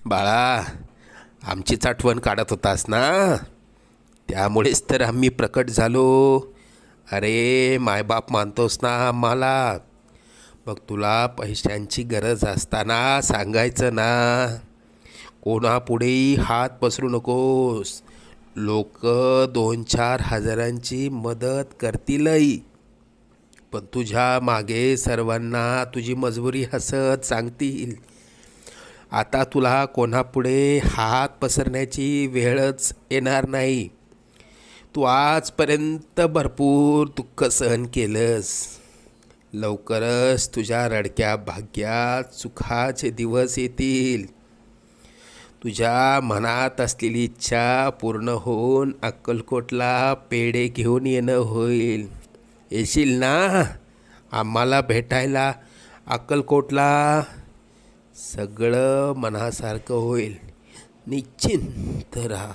बाळा, आमचीच आठवण काढत होतास ना, त्यामुळेच तर आम्ही प्रकट झालो. अरे मायबाप मानतोस ना आम्हाला. मग तुला पैशांची गरज असताना सांगायचं ना. कोणापुढेही हात पसरू नकोस. लोक 2-4 हजारांची मदत करतीलही, पण तुझ्या मागे सर्वांना तुझी मजबुरी हसत सांगतील. आता तुला कोणापुढे हात पसरण्याची वेळच येणार नाही. तू आजपर्यंत भरपूर दुःख सहन केलंस. लवकरच तुझ्या रडक्या भाग्यात सुखाचे दिवस येतील. तुझ्या मनात असलेली इच्छा पूर्ण होऊन अक्कलकोटला पेढे घेऊन येणं होईल. येशील ना आम्हाला भेटायला अक्कलकोटला? सगळं मनासारखं होईल. निश्चिंत राहा.